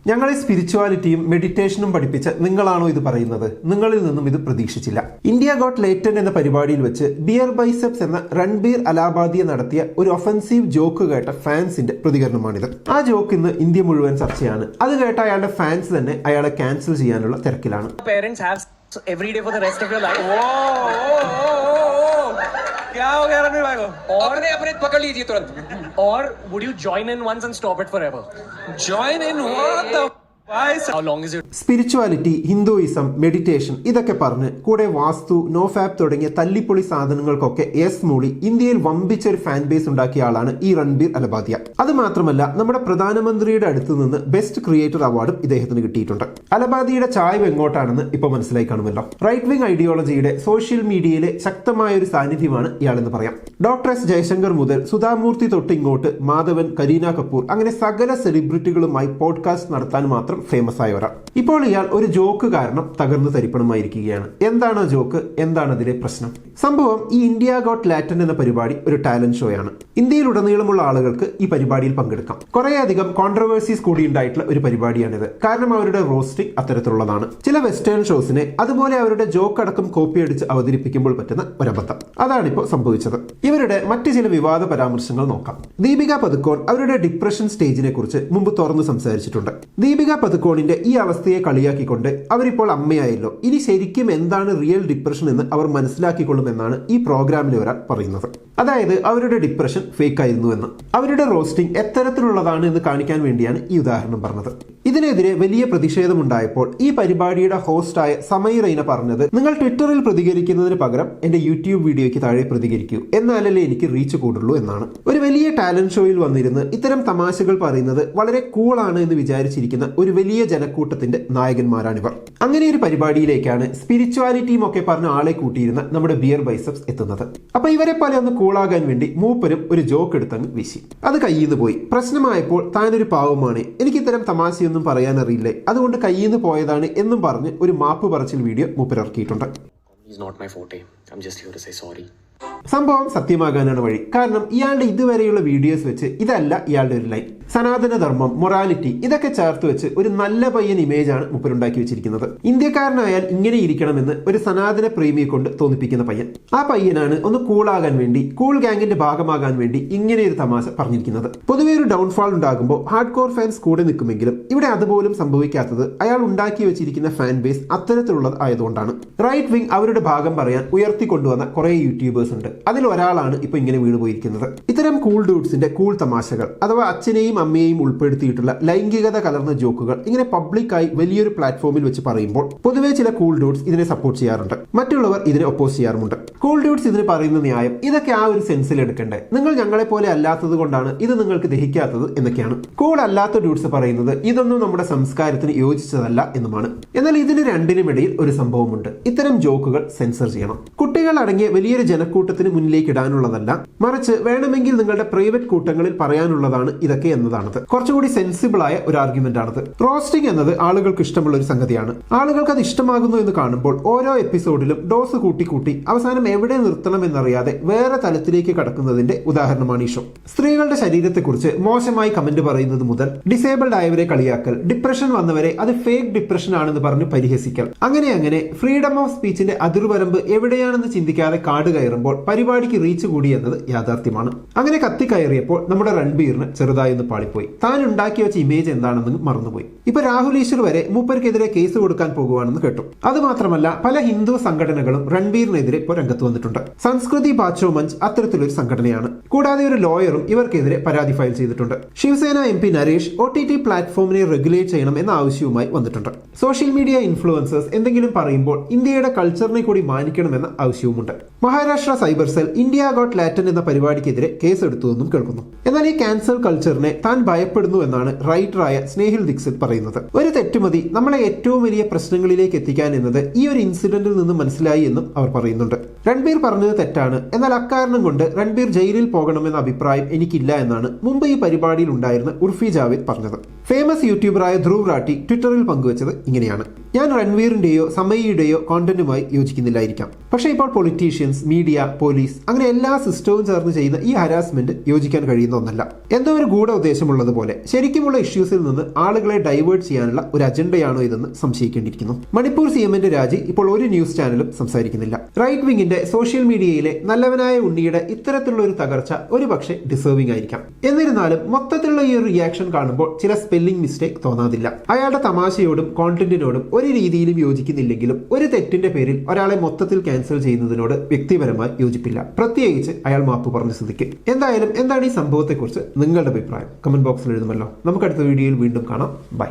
ഞങ്ങളെ സ്പിരിച്വാലിറ്റിയും മെഡിറ്റേഷനും പഠിപ്പിച്ച നിങ്ങളാണോ ഇത് പറയുന്നത്? നിങ്ങളിൽ നിന്നും ഇത് പ്രതീക്ഷിച്ചില്ല. ഇന്ത്യ ഗോട്ട് ലേറ്റന്റ് എന്ന പരിപാടിയിൽ വെച്ച് ബിയർ ബൈസെപ്സ് എന്ന രൺബീർ അലാബാദിയ നടത്തിയ ഒരു ഒഫൻസീവ് ജോക്ക് കേട്ട ഫാൻസിന്റെ പ്രതികരണമാണിത്. ആ ജോക്ക് ഇന്ന് ഇന്ത്യ മുഴുവൻ ചർച്ചയാണ്. അത് കേട്ട അയാളുടെ ഫാൻസ് തന്നെ അയാളെ ക്യാൻസൽ ചെയ്യാനുള്ള തിരക്കിലാണ്. Every day for the rest of your life. क्या हो गया रणवीर भाई को? अपने अपने पकड़ लीजिए तुरंत. Or would you join in once and stop it forever? Join in what the? How long is it? Spirituality, Hinduism, meditation ഇതൊക്കെ പറഞ്ഞ് കൂടെ വാസ്തു, നോഫാബ് തുടങ്ങിയ തല്ലിപ്പൊളി സാധനങ്ങൾക്കൊക്കെ യെസ് മൂളി ഇന്ത്യയിൽ വമ്പിച്ച ഒരു ഫാൻ ബേസ് ഉണ്ടാക്കിയ ആളാണ് ഈ രൺബീർ അലബാദിയ. അത് മാത്രമല്ല നമ്മുടെ പ്രധാനമന്ത്രിയുടെ അടുത്ത് നിന്ന് ബെസ്റ്റ് ക്രിയേറ്റർ അവാർഡും ഇദ്ദേഹത്തിന് കിട്ടിയിട്ടുണ്ട്. അലബാദിയുടെ ചായ്വ് എങ്ങോട്ടാണെന്ന് ഇപ്പൊ മനസ്സിലായി കാണുമല്ലോ. റൈറ്റ് വിംഗ് ഐഡിയോളജിയുടെ സോഷ്യൽ മീഡിയയിലെ ശക്തമായ ഒരു സാന്നിധ്യമാണ് ഇയാളെന്ന് പറയാം. ഡോക്ടർ എസ് ജയശങ്കർ മുതൽ സുധാമൂർത്തി തൊട്ട് ഇങ്ങോട്ട് മാധവൻ, കരീന കപൂർ അങ്ങനെ സകല സെലിബ്രിറ്റികളുമായി പോഡ്കാസ്റ്റ് നടത്താൻ മാത്രം ഫേമസ് ആയ ഒരാൾ. ഇപ്പോൾ ഇയാൾ ഒരു ജോക്ക് കാരണം തകർന്നു തരിപ്പണമായിരിക്കുകയാണ്. എന്താണ് ജോക്ക്? എന്താണ് അതിലെ പ്രശ്നം? സംഭവം ഈ ഇന്ത്യ ഗോട്ട് ലാറ്റന്റ് എന്ന പരിപാടി ഒരു ടാലന്റ് ഷോയാണ്. ഇന്ത്യയിലുടനീളമുള്ള ആളുകൾക്ക് ഈ പരിപാടിയിൽ പങ്കെടുക്കാം. കുറേയധികം കോൺട്രവേഴ്സീസ് കൂടി ഉണ്ടായിട്ടുള്ള ഒരു പരിപാടിയാണിത്. കാരണം അവരുടെ റോസ്റ്റിംഗ് അത്തരത്തിലുള്ളതാണ്. ചില വെസ്റ്റേൺ ഷോസിനെ അതുപോലെ അവരുടെ ജോക്ക് അടക്കം കോപ്പി അടിച്ച് അവതരിപ്പിക്കുമ്പോൾ പറ്റുന്ന ഒരബദ്ധം. അതാണിപ്പോൾ സംഭവിച്ചത്. ഇവരുടെ മറ്റു ചില വിവാദ പരാമർശങ്ങൾ നോക്കാം. ദീപിക പദുക്കോൺ അവരുടെ ഡിപ്രഷൻ സ്റ്റേജിനെ കുറിച്ച് മുമ്പ് തുറന്നു സംസാരിച്ചിട്ടുണ്ട്. ദീപിക പദുക്കോണിന്റെ ഈ അവസ്ഥയെ കളിയാക്കിക്കൊണ്ട് അവരിപ്പോൾ അമ്മയായല്ലോ, ഇനി ശരിക്കും എന്താണ് റിയൽ ഡിപ്രഷൻ എന്ന് അവർ മനസ്സിലാക്കിക്കൊള്ളുമെന്നാണ് ഈ പ്രോഗ്രാമിലെ ഒരാൾ പറയുന്നത്. അതായത് അവരുടെ ഡിപ്രഷൻ ഫേക്ക് ആയിരുന്നു എന്ന്. അവരുടെ റോസ്റ്റിംഗ് എത്തരത്തിലുള്ളതാണ് എന്ന് കാണിക്കാൻ വേണ്ടിയാണ് ഈ ഉദാഹരണം പറഞ്ഞത്. ഇതിനെതിരെ വലിയ പ്രതിഷേധമുണ്ടായപ്പോൾ ഈ പരിപാടിയുടെ ഹോസ്റ്റായ സമയ റൈന പറഞ്ഞത്, നിങ്ങൾ ട്വിറ്ററിൽ പ്രതികരിക്കുന്നതിന് പകരം എന്റെ യൂട്യൂബ് വീഡിയോയ്ക്ക് താഴെ പ്രതികരിക്കൂ, എന്നാലല്ലേ എനിക്ക് റീച്ച് കൂടുള്ളൂ എന്നാണ്. ഒരു വലിയ ടാലന്റ് ഷോയിൽ വന്നിരുന്ന് ഇത്തരം തമാശകൾ പറയുന്നത് വളരെ കൂളാണ് എന്ന് വിചാരിച്ചിരിക്കുന്ന ഒരു വലിയ ജനക്കൂട്ടത്തിന്റെ നായകന്മാരാണിവർ. അങ്ങനെ ഒരു പരിപാടിയിലേക്കാണ് സ്പിരിച്വാലിറ്റിയും ഒക്കെ പറഞ്ഞ ആളെ കൂട്ടിയിരുന്ന നമ്മുടെ ബിയർ ബൈസെപ്സ് എത്തുന്നത്. അപ്പൊ ഇവരെ പോലെ ഒന്ന് കൂളാകാൻ വേണ്ടി മൂപ്പരും ഒരു ജോക്ക് എടുത്തങ്ങ് വീശി. അത് കയ്യിൽ നിന്ന് പോയി. പ്രശ്നമായപ്പോൾ താനൊരു പാവമാണ്, എനിക്ക് ഇത്തരം തമാശയൊന്നും പറയാൻ അറിയില്ലേ, അതുകൊണ്ട് കയ്യിൽ നിന്ന് പോയതാണ് എന്നും പറഞ്ഞ് ഒരു മാപ്പ് പറച്ചിൽ വീഡിയോ മൂപ്പർ ഇറക്കിയിട്ടുണ്ട്. സംഭവം സത്യമാകാനാണ് വഴി. കാരണം ഇയാളുടെ ഇതുവരെയുള്ള വീഡിയോസ് വെച്ച് ഇതല്ല ഇയാളുടെ ഒരു ലൈൻ. സനാതനധർമ്മം, മൊറാലിറ്റി ഇതൊക്കെ ചേർത്ത് വെച്ച് ഒരു നല്ല പയ്യൻ ഇമേജാണ് മുപ്പരുണ്ടാക്കി വെച്ചിരിക്കുന്നത്. ഇന്ത്യക്കാരനായാൽ ഇങ്ങനെ ഇരിക്കണമെന്ന് ഒരു സനാതന പ്രേമിയെ കൊണ്ട് തോന്നിപ്പിക്കുന്ന പയ്യൻ. ആ പയ്യനാണ് ഒന്ന് കൂളാകാൻ വേണ്ടി, കൂൾ ഗാങ്ങിന്റെ ഭാഗമാകാൻ വേണ്ടി ഇങ്ങനെ ഒരു തമാശ പറഞ്ഞിരിക്കുന്നത്. പൊതുവെ ഒരു ഡൗൺഫാൾ ഉണ്ടാകുമ്പോൾ ഹാർഡ് കോർ ഫാൻസ് കൂടെ നിൽക്കുമെങ്കിലും ഇവിടെ അതുപോലും സംഭവിക്കാത്തത് അയാൾ ഉണ്ടാക്കി വെച്ചിരിക്കുന്ന ഫാൻ ബേസ് അത്തരത്തിലുള്ളത് ആയതുകൊണ്ടാണ്. റൈറ്റ് വിംഗ് അവരുടെ ഭാഗം പറയാൻ ഉയർത്തിക്കൊണ്ടുവന്ന കുറെ യൂട്യൂബേഴ്സ് ഉണ്ട്. അതിൽ ഒരാളാണ് ഇപ്പൊ ഇങ്ങനെ വീണുപോയിരിക്കുന്നത്. ഇത്തരം കൂൾ ഡൂഡ്സിന്റെ കൂൾ തമാശകൾ അഥവാ അച്ഛനെയും അമ്മയെയും ഉൾപ്പെടുത്തിയിട്ടുള്ള ലൈംഗികത കലർന്ന ജോക്കുകൾ ഇങ്ങനെ പബ്ലിക്കായി വലിയൊരു പ്ലാറ്റ്ഫോമിൽ വെച്ച് പറയുമ്പോൾ പൊതുവെ ചില കൂൾ ഡൂഡ്സ് ഇതിനെ സപ്പോർട്ട് ചെയ്യാറുണ്ട്, മറ്റുള്ളവർ ഇതിനെ ഒപ്പോസ് ചെയ്യാറുമുണ്ട്. കൂൾ ഡൂഡ്സ് ഇതിന് പറയുന്ന ന്യായം ഇതൊക്കെ ആ ഒരു സെൻസിൽ എടുക്കണ്ടേ, നിങ്ങൾ ഞങ്ങളെ പോലെ അല്ലാത്തത് കൊണ്ടാണ് ഇത് നിങ്ങൾക്ക് ദഹിക്കാത്തത് എന്നൊക്കെയാണ്. കൂൾ അല്ലാത്ത ഡൂഡ്സ് പറയുന്നത് ഇതൊന്നും നമ്മുടെ സംസ്കാരത്തിന് യോജിച്ചതല്ല എന്നുമാണ്. എന്നാൽ ഇതിന് രണ്ടിനുമിടയിൽ ഒരു സംഭവമുണ്ട്. ഇത്തരം ജോക്കുകൾ സെൻസർ ചെയ്യണം. കുട്ടികൾ അടങ്ങിയ വലിയൊരു ജനക്കൂട്ടത്തിന് മുന്നിലേക്ക് ഇടാനുള്ളതല്ല, മറിച്ച് വേണമെങ്കിൽ നിങ്ങളുടെ പ്രൈവറ്റ് കൂട്ടങ്ങളിൽ പറയാനുള്ളതാണ് ഇതൊക്കെ എന്നതാണത്. കുറച്ചുകൂടി സെൻസിബിൾ ആയ ഒരു ആർഗ്യുമെന്റ് ആണത്. റോസ്റ്റിംഗ് എന്നത് ആളുകൾക്ക് ഇഷ്ടമുള്ള ഒരു സംഗതിയാണ്. ആളുകൾക്ക് അത് ഇഷ്ടമാകുന്നു എന്ന് കാണുമ്പോൾ ഓരോ എപ്പിസോഡിലും ഡോസ് കൂട്ടി കൂട്ടി അവസാനം എവിടെ നിർത്തണം എന്നറിയാതെ വേറെ തലത്തിലേക്ക് കടക്കുന്നതിന്റെ ഉദാഹരണമാണ് ഈ ഷോ. സ്ത്രീകളുടെ ശരീരത്തെക്കുറിച്ച് മോശമായി കമന്റ് പറയുന്നത് മുതൽ ഡിസേബിൾഡ് ആയവരെ കളിയാക്കൽ, ഡിപ്രഷൻ വന്നവരെ അത് ഫേക്ക് ഡിപ്രഷൻ ആണെന്ന് പറഞ്ഞ് പരിഹസിക്കൽ, അങ്ങനെ ഫ്രീഡം ഓഫ് സ്പീച്ചിന്റെ അതിർവരമ്പ് എവിടെയാണെന്ന് ചിന്തിക്കാതെ കാട് കയറുമ്പോൾ പരിപാടിക്ക് റീച്ച് കൂടി എന്നത് യാഥാർത്ഥ്യമാണ്. അങ്ങനെ കത്തിക്കയറിയപ്പോൾ നമ്മുടെ രൺബീറിന് ചെറുതായി ഒന്ന് പാളിപ്പോയി. താൻ ഉണ്ടാക്കി വെച്ച ഇമേജ് എന്താണെന്ന് മറന്നുപോയി. ഇപ്പൊ രാഹുൽ ഈശ്വർ വരെ മൂപ്പർക്കെതിരെ കേസ് കൊടുക്കാൻ പോകുവാണെന്ന് കേട്ടു. അതുമാത്രമല്ല പല ഹിന്ദു സംഘടനകളും രൺബീറിനെതിരെ ഇപ്പോൾ രംഗത്ത് വന്നിട്ടുണ്ട്. സംസ്കൃതി ബാച്ചോ മഞ്ച് അത്തരത്തിലൊരു സംഘടനയാണ്. കൂടാതെ ഒരു ലോയറും ഇവർക്കെതിരെ പരാതി ഫയൽ ചെയ്തിട്ടുണ്ട്. ശിവസേന MP നരേഷ് OTT പ്ലാറ്റ്ഫോമിനെ റെഗുലേറ്റ് ചെയ്യണം എന്ന ആവശ്യവുമായി വന്നിട്ടുണ്ട്. സോഷ്യൽ മീഡിയ ഇൻഫ്ലുവൻസേഴ്സ് എന്തെങ്കിലും പറയുമ്പോൾ ഇന്ത്യയുടെ കൾച്ചറിനെ കൂടി മാനിക്കണമെന്ന ആവശ്യവുമുണ്ട്. Maharashtra cyber cell India got latent എന്ന പരിപാടിക്കെതിരെ കേസ് എടുത്തുവെന്നും കേൾക്കുന്നു. എന്നാൽ ഈ ക്യാൻസൽ കൾച്ചറിനെ താൻ ഭയപ്പെടുന്നു എന്നാണ് റൈറ്ററായ സ്നേഹിൽ ദീക്ഷിത് പറയുന്നത്. ഒരു തെറ്റുമതി നമ്മളെ ഏറ്റവും വലിയ പ്രശ്നങ്ങളിലേക്ക് എത്തിക്കാൻ എന്നത് ഈ ഒരു ഇൻസിഡന്റിൽ നിന്ന് മനസ്സിലായി എന്നും അവർ പറയുന്നുണ്ട്. രൺബീർ പറഞ്ഞത് തെറ്റാണ്, എന്നാൽ അക്കാരണം കൊണ്ട് രൺബീർ ജയിലിൽ പോകണമെന്ന അഭിപ്രായം എനിക്കില്ല എന്നാണ് മുമ്പ് ഈ പരിപാടിയിൽ ഉണ്ടായിരുന്ന ഉർഫി ജാവേദ് പറഞ്ഞത്. ഫേമസ് യൂട്യൂബറായ ധ്രുവ് റാട്ടി ട്വിറ്ററിൽ പങ്കുവച്ചത് ഇങ്ങനെയാണ്: ഞാൻ രൺവീറിന്റെയോ സമയിയുടെയോ കോണ്ടന്റുമായി യോജിക്കുന്നില്ലായിരിക്കാം, പക്ഷേ ഇപ്പോൾ പൊളിറ്റീഷ്യൻസ്, മീഡിയ, പോലീസ് അങ്ങനെ എല്ലാ സിസ്റ്റവും ചേർന്ന് ചെയ്യുന്ന ഈ ഹരാസ്മെന്റ് യോജിക്കാൻ കഴിയുന്ന ഒന്നല്ല. എന്തോ ഒരു ഗൂഢ ഉദ്ദേശമുള്ളതുപോലെ ശരിക്കുമുള്ള ഇഷ്യൂസിൽ നിന്ന് ആളുകളെ ഡൈവേർട്ട് ചെയ്യാനുള്ള ഒരു അജണ്ടയാണോ ഇതെന്ന് സംശയിക്കേണ്ടിയിരിക്കുന്നു. മണിപ്പൂർ സിഎമ്മിന്റെ രാജി ഇപ്പോൾ ഒരു ന്യൂസ് ചാനലും സംസാരിക്കുന്നില്ല. റൈറ്റ് വിങ്ങിന്റെ സോഷ്യൽ മീഡിയയിലെ നല്ലവനായ ഉണ്ണിയുടെ ഇത്തരത്തിലുള്ള ഒരു തകർച്ച ഒരുപക്ഷെ ഡിസേർവിംഗ് ആയിരിക്കാം. എന്നിരുന്നാലും മൊത്തത്തിലുള്ള ഈ ഒരു റിയാക്ഷൻ കാണുമ്പോൾ ചില സ്പെല്ലിംഗ് മിസ്റ്റേക്ക് തോന്നാതില്ല. അയാളുടെ തമാശയോടും കോണ്ടന്റിനോടും ഒരു രീതിയിലും യോജിക്കുന്നില്ലെങ്കിലും ഒരു തെറ്റിന്റെ പേരിൽ ഒരാളെ മൊത്തത്തിൽ ക്യാൻസൽ ചെയ്യുന്നതിനോട് വ്യക്തിപരമായി യോജിപ്പില്ല, പ്രത്യേകിച്ച് അയാൾ മാപ്പ് പറഞ്ഞ സ്ഥിതിക്ക്. എന്തായാലും എന്താണ് ഈ സംഭവത്തെക്കുറിച്ച് നിങ്ങളുടെ അഭിപ്രായം കമന്റ് ബോക്സിൽ എഴുതുമല്ലോ. നമുക്ക് അടുത്ത വീഡിയോയിൽ വീണ്ടും കാണാം. ബൈ.